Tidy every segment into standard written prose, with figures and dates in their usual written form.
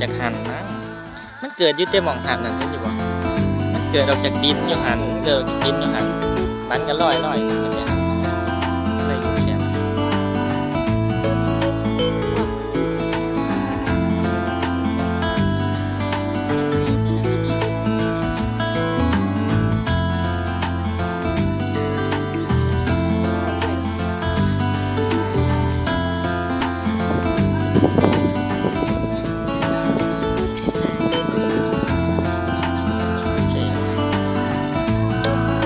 จากหันนะมันเกิดอยู่แต่หม่องหันนั่นเห็นอยู่บ่มันเกิดออกจากดินอยู่หันเกิดออกจากดินอยู่หันมันก็ลอยมันเนี่ยได้อยู่แค่นั้น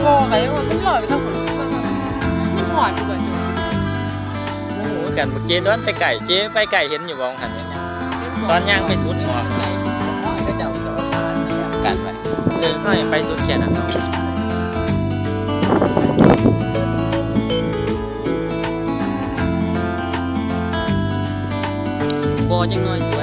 บอกไงว่ามันลอยไปทางคนมันหอยไปเบิดจุด โอ้โหกันเมื่อกี้ตอนไปไก่เจ๊ไปไก่เห็นอยู่บ่หันเนี่ยตอนย่างไปสุดหมอก ก็เจ้าจะเอาตายเนี่ย กันไว้ค่อยไปสุดแค่นั้นบ่จังน้อย